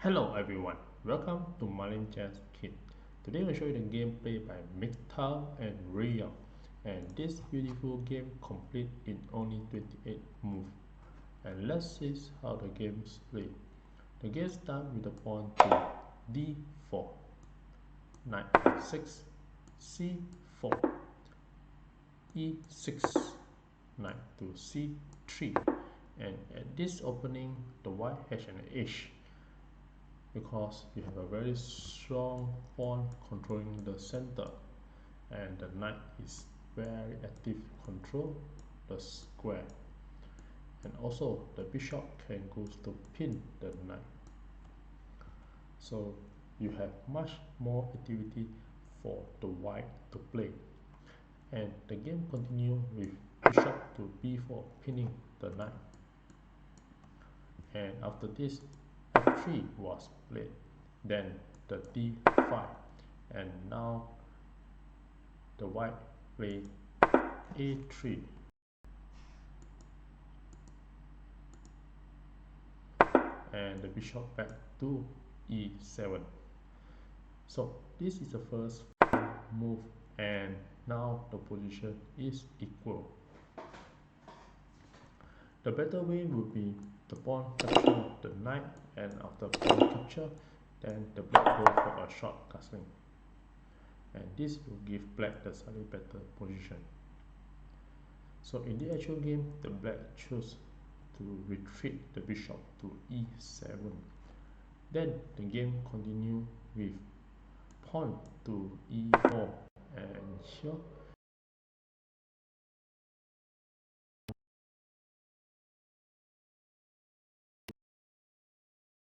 Hello everyone, welcome to Marlin Chess Kit. Today I'll show you the gameplay by Mittal and Ruiyang, and this beautiful game complete in only 28 moves. And let's see how the game is played. The game starts with the pawn to d4, knight f6, c4, e6, knight to c3, and at this opening the white has an edge because you have a very strong pawn controlling the center, and the knight is very active control the square, and also the bishop can go to pin the knight, so you have much more activity for the white to play. And the game continue with bishop to b4 pinning the knight, and after this f3 was played, then the d5, and now the white play a3, and the bishop back to e7. So this is the first move, and now the position is equal. The better way would be the pawn capture the knight, and after pawn capture, then the black go for a short castling, and this will give black the slightly better position. So in the actual game, the black chose to retreat the bishop to e7. Then the game continue with pawn to e4, and here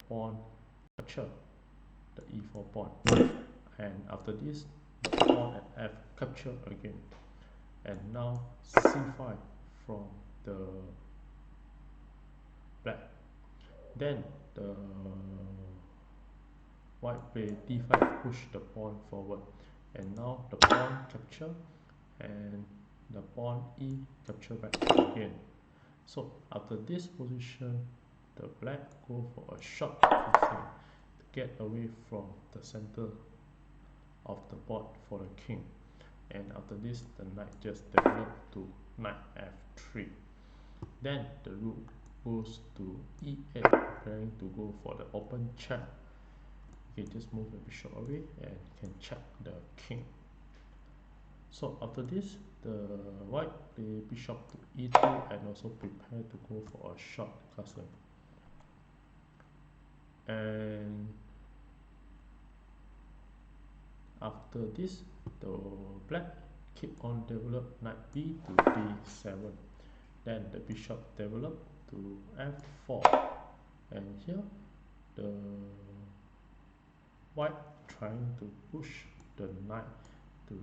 pawn capture the e4 pawn, and after this the pawn at f capture again, and now c5 from the black. Then the white play d5, push the pawn forward, and now the pawn capture and the pawn e capture back again. So after this position, the black go for a short castling to get away from the center of the board for the king, and after this the knight just develop to knight f3. Then the rook goes to e8, preparing to go for the open check. You can just move the bishop away and can check the king. So after this, the white play bishop to e2 and also prepare to go for a short castling. And after this, the black keep on develop knight b to d7. Then the bishop develop to f4, and here the white trying to push the knight to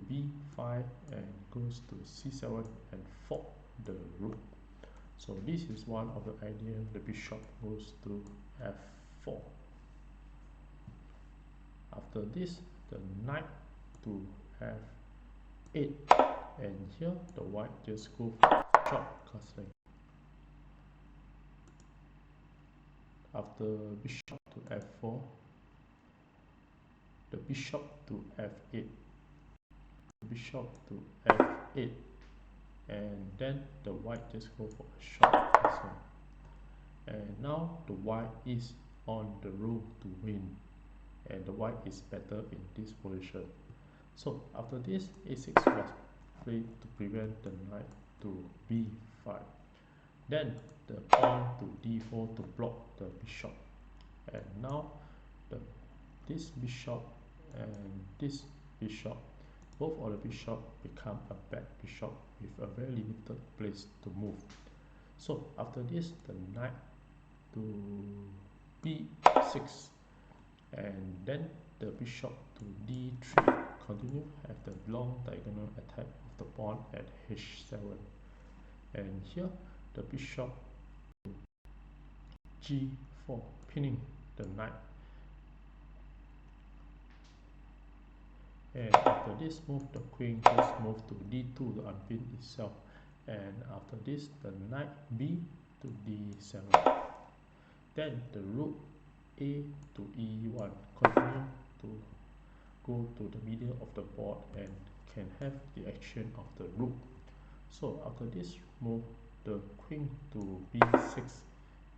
b5 and goes to c7 and fork the rook. So this is one of the idea. The bishop goes to f4. After this, the knight to f8, and here the white just go for short castling. After bishop to f4, the bishop to f8, bishop to f8, and then the white just go for a short castling. And now the white is on the road to win, and the white is better in this position. So after this, a6 was played to prevent the knight to b5. Then the pawn to d4 to block the bishop, and now this bishop and this bishop, both of the bishop become a bad bishop with a very limited place to move. So after this, the knight to b6, and then the bishop to d3, continue have the long diagonal attack of the pawn at h7, and here the bishop to g4, pinning the knight, and after this move the queen just move to d2 to unpin itself, and after this the knight b to d7. Then the rook A to E1 continue to go to the middle of the board and can have the action of the rook. So after this move, the queen to B6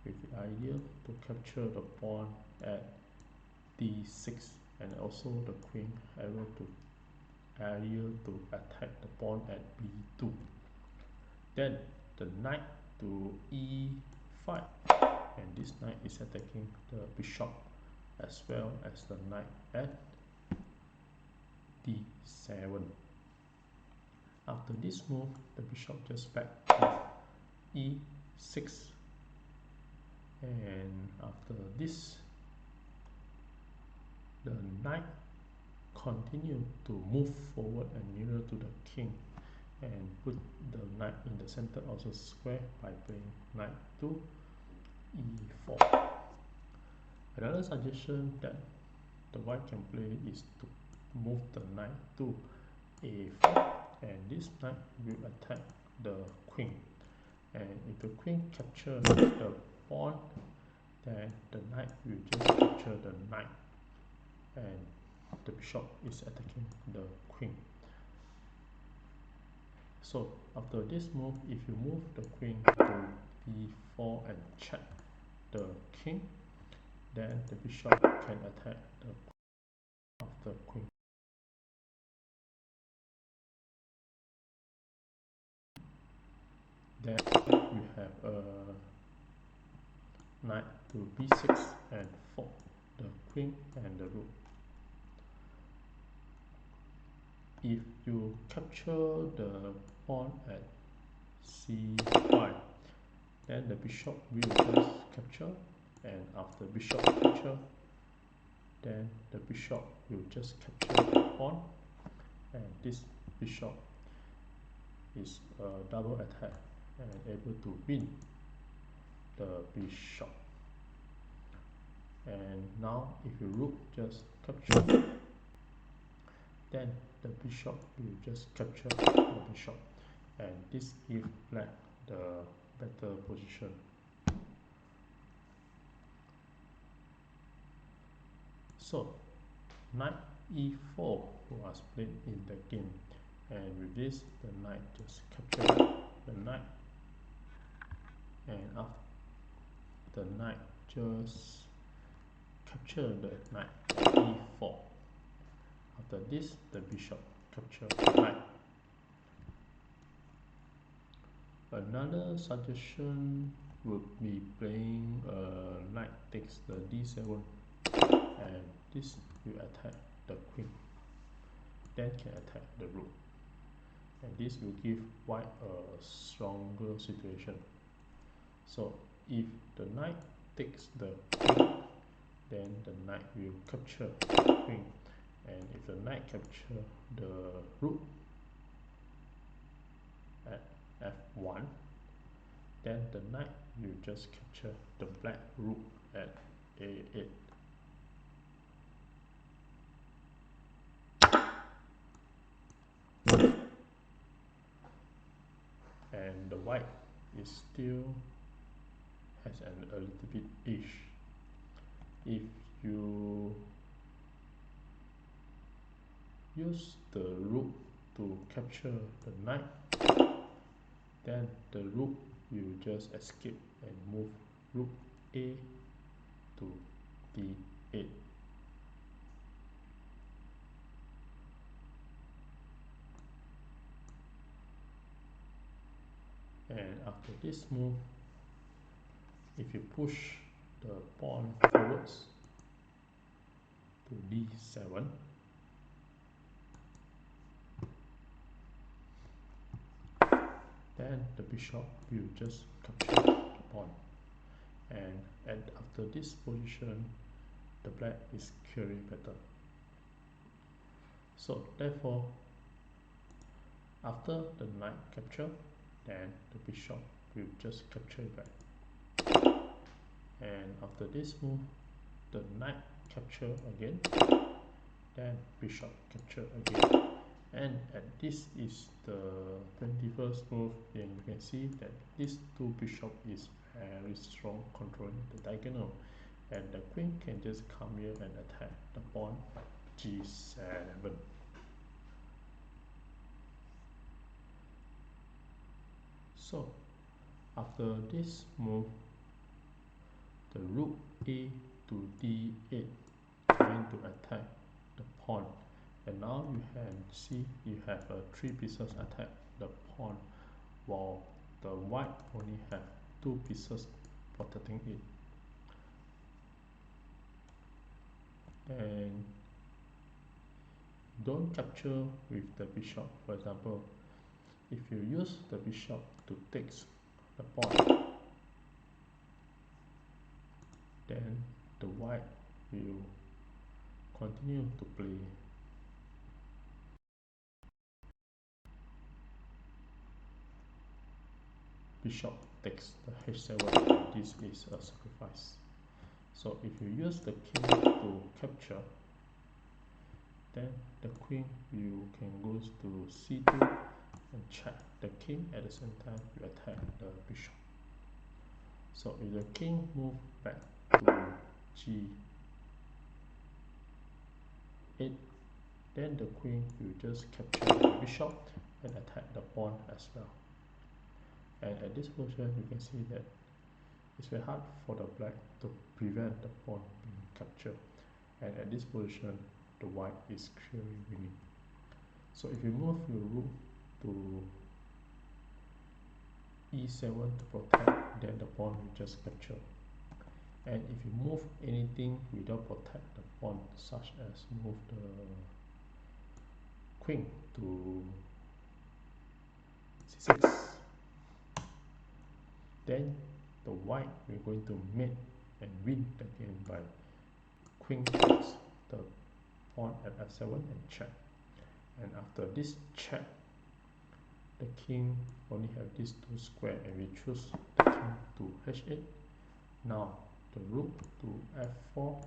with the idea to capture the pawn at D6, and also the queen able to attack the pawn at B2. Then the knight to E5, and this knight is attacking the bishop as well as the knight at D7. After this move, the bishop just back with E6, and after this, the knight continue to move forward and nearer to the king, and put the knight in the center of the square by playing knight to E4. Another suggestion that the white can play is to move the knight to A4, and this knight will attack the queen, and if the queen capture the pawn, then the knight will just capture the knight, and the bishop is attacking the queen. So after this move, if you move the queen to B4 and check the king, then the bishop can attack the of the queen. Then we have a knight to B6 and fork the queen and the rook. If you capture the pawn at C5, then the bishop will just capture, and after bishop capture, then the bishop will just capture the pawn, and this bishop is a double attack and able to win the bishop. And now if you rook just capture, then the bishop will just capture the bishop, and this gives black the better position. So knight E4 was played in the game, and with this the knight just captured the knight, and after the knight just capture the knight at E4. After this, the bishop capture the knight. Another suggestion would be playing knight takes the D7, and this will attack the queen, then can attack the rook, and this will give white a stronger situation. So if the knight takes the queen, then the knight will capture the queen, and if the knight capture the rook at F1, then the knight will just capture the black rook at A8. And the white is still has a little bit edge. If you use the rook to capture the knight, then the rook will just escape and move rook A to D8. And after this move, if you push the pawn forwards to D7, then the bishop will just capture the pawn, and after this position, the black is clearly better. So therefore, after the knight capture, then the bishop will just capture it back, and after this move, the knight capture again, then bishop capture again, and at this is the 21st move, and you can see that these two bishop is very strong controlling the diagonal, and the queen can just come here and attack the pawn at g7. So after this move, the rook a to d8 trying to attack the pawn, and now you can see you have a 3 pieces attack the pawn, while the white only have 2 pieces protecting it. And don't capture with the bishop. For example, if you use the bishop to take the pawn, then the white will continue to play bishop takes the h7, and this is a sacrifice. So if you use the king to capture, then the queen you can go to c2 and check the king. At the same time you attack the bishop. So if the king move back to g8, then the queen will just capture the bishop and attack the pawn as well. And at this position you can see that it's very hard for the black to prevent the pawn being captured, and at this position the white is clearly winning. So if you move your rook to e7 to protect, then the pawn will just capture. And if you move anything without protect the pawn, such as move the queen to c6, then the white will going to mate and win the game by queen takes the pawn at f7 and check. And after this check, the king only have these 2 square, and we choose the king to h8. Now the rook to f4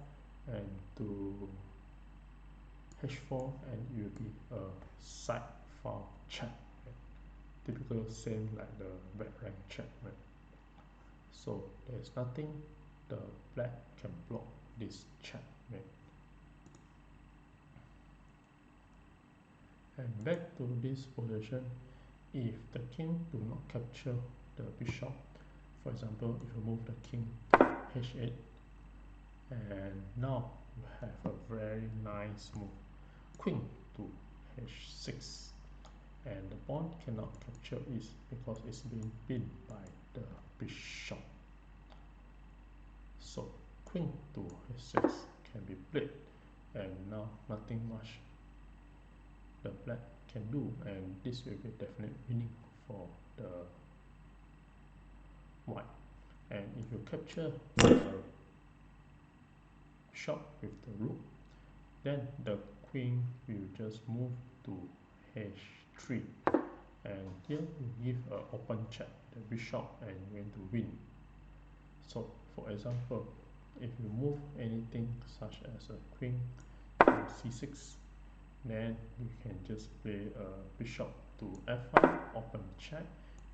and to h4, and it will be a side file check, typical same like the red rank checkmate. So there is nothing the black can block this checkmate. And back to this position, if the king do not capture the bishop, for example, if you move the king to h8, and now you have a very nice move, queen to h6, and the pawn cannot capture it because it's being pinned by the bishop. So queen to h6 can be played, and now nothing much the black can do, and this will be definite winning for the white. And if you capture the bishop with the rook, then the queen will just move to h3, and here you give an open check the bishop and you're going to win. So for example, if you move anything such as a queen to c6, then you can just play a bishop to f5, open check,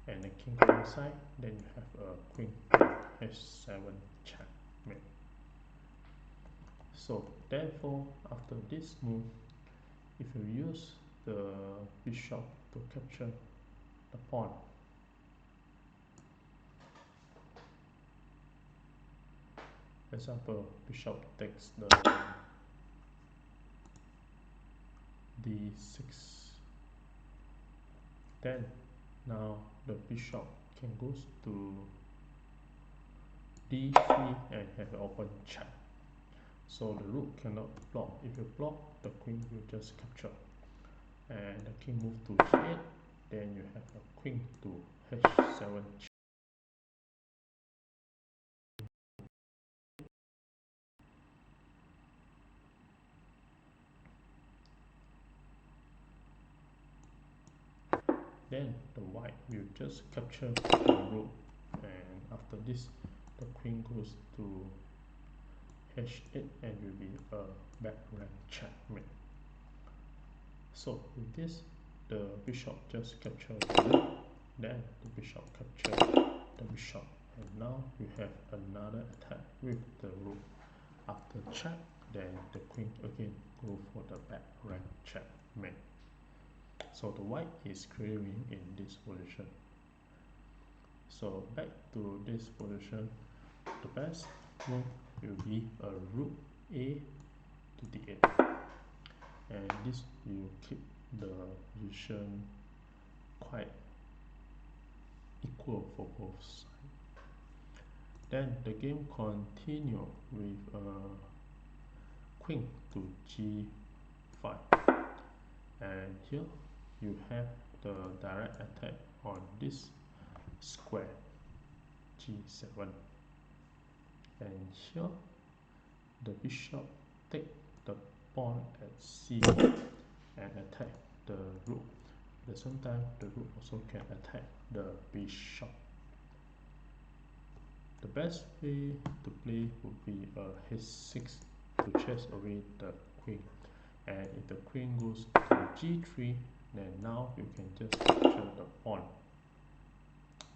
and the king inside, then you have a queen to h7 checkmate. So therefore, after this move, if you use the bishop to capture the pawn, for example, bishop takes the d6, then now the bishop can go to d3 and have an open check. So the rook cannot block. If you block, the queen will just capture, and the king move to g8, then you have a queen to h7 check. Then the white will just capture the rook, and after this the queen goes to h8 and will be a back rank checkmate. So with this, the bishop just capture the rook, then the bishop capture the bishop and now you have another attack with the rook. After check, then the queen again go for the back rank checkmate. So the white is clearly winning in this position. So back to this position, the best move will be a rook a to d8, and this will keep the position quite equal for both sides. Then the game continue with queen to g5, and here you have the direct attack on this square g7, and here the bishop take the pawn at c4 and attack the rook. At the same time, the rook also can attack the bishop. The best way to play would be a h6 to chase away the queen, and if the queen goes to g3, then now you can just capture the pawn,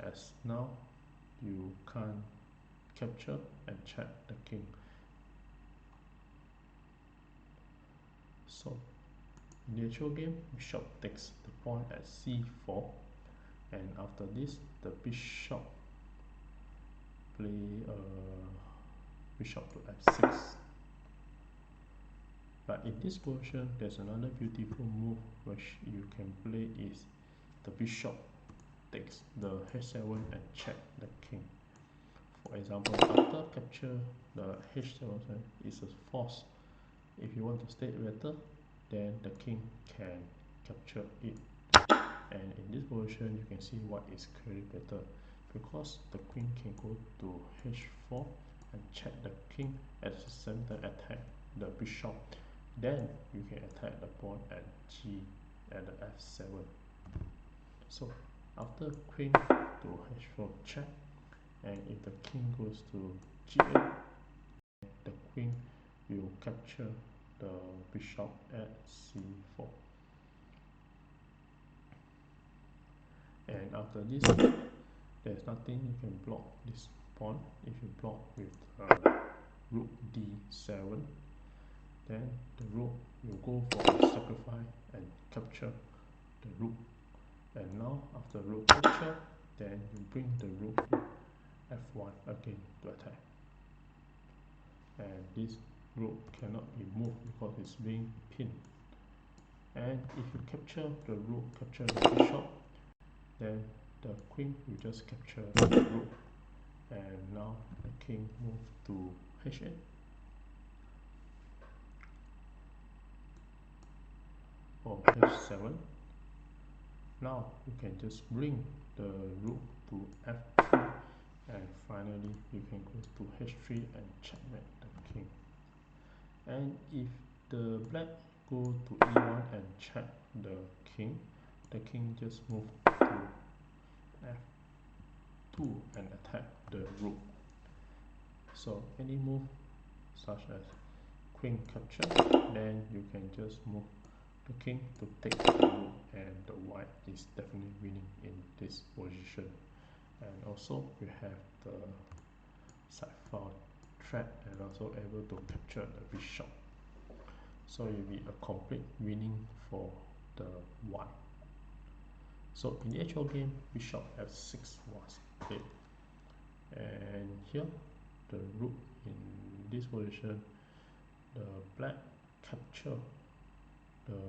as now you can't capture and check the king. So in the actual game, bishop takes the pawn at c4, and after this the bishop play bishop to f6. But in this position, there's another beautiful move which you can play is the bishop takes the h7 and check the king. For example, after capture the h7 is a force. If you want to stay better, then the king can capture it. And in this position, you can see what is clearly better, because the queen can go to h4 and check the king, at the same time attack the bishop. Then you can attack the pawn at the f7. So after queen to h4 check, and if the king goes to g8, the queen will capture the bishop at c4. And after this, there's nothing you can block this pawn. If you block with rook d7, then the rook will go for a sacrifice and capture the rook. And now after rook capture, then you bring the rook to f1 again to attack. And this rook cannot be moved because it's being pinned. And if you capture the rook, capture the bishop, then the queen will just capture the rook, and now the king moves to h8. Or h7. Now you can just bring the rook to f3, and finally you can go to h3 and checkmate the king. And if the black go to e1 and check the king just move to f2 and attack the rook. So any move such as queen capture, then you can just move the king to take the rook, and the white is definitely winning in this position. And also we have the side file threat and also able to capture the bishop. So it will be a complete winning for the white. So in the actual game, bishop f6 was played, and here the rook in this position, the black capture the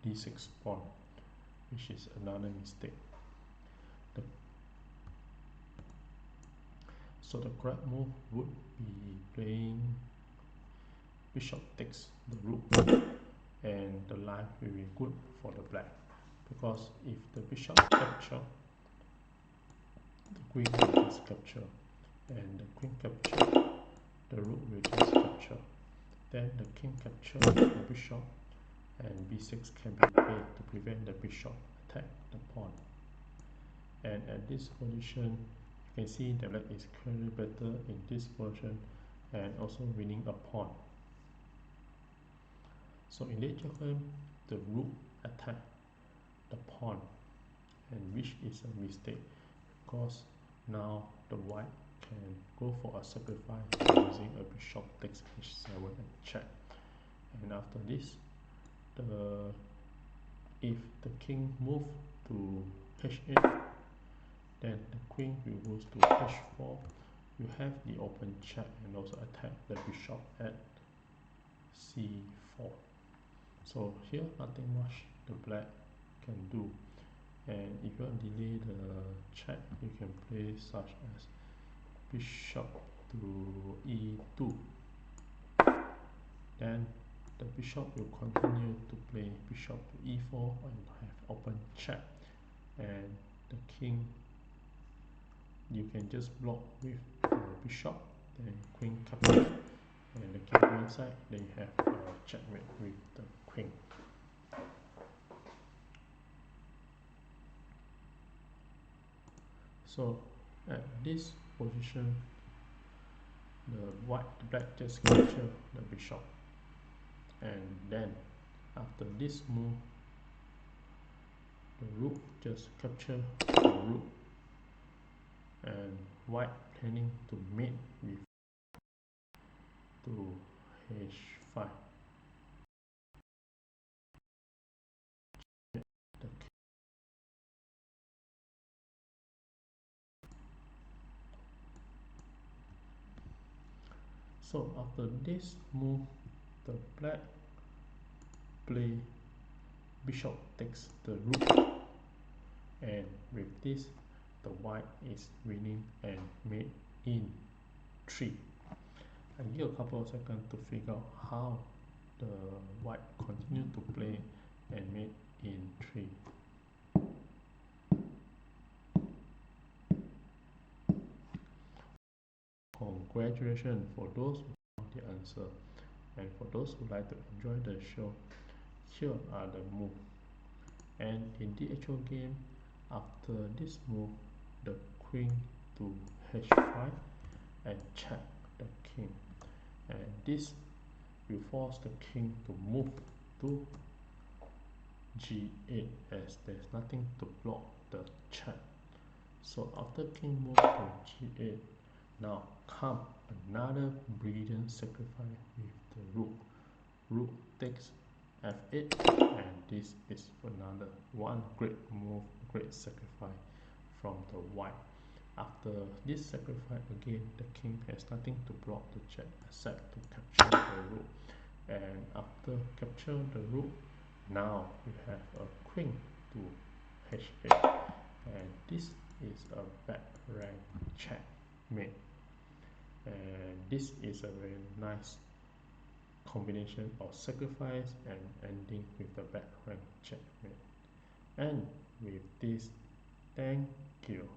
d6 pawn, which is another mistake. So the correct move would be playing bishop takes the rook, and the line will be good for the black, because if the bishop capture, the queen will just capture, and the queen capture, the rook will just capture. Then the king capture the bishop, and b6 can be played to prevent the bishop attack the pawn. And at this position, you can see the black is clearly better in this position and also winning a pawn. So in the actual game, the rook attack the pawn, and which is a mistake, because Now the white can go for a sacrifice using a bishop takes h7 and check. And after this, if the king move to h8, then the queen will go to h4. You have the open check and also attack the bishop at c4. So here nothing much the black can do. And if you want to delay the check, you can play such as bishop to e2. Then the bishop will continue to play bishop to e4 and have open check. And the king, you can just block with the bishop, then queen capture, and the king go inside, then you have a checkmate with the queen. So at this position, the black just capture the bishop, and then after this move, the rook just capture the rook, and white planning to mate with to h5. So after this move, the black play bishop takes the rook, and with this the white is winning and mate in 3. I give a couple of seconds to figure out how the white continue to play and mate in 3. Congratulations for those who found the answer, and for those who like to enjoy the show, here are the moves. And in the actual game, after this move, the queen to h5 and check the king, and this will force the king to move to g8 as there's nothing to block the check. So after king move to g8, now come another brilliant sacrifice with the rook. Rook takes f8, and this is another one great move, great sacrifice from the white. After this sacrifice again, the king has nothing to block the check except to capture the rook. And after capture the rook, now we have a queen to h8, and this is a back rank checkmate. And this is a very nice combination of sacrifice and ending with the back rank checkmate. And with this, thank you.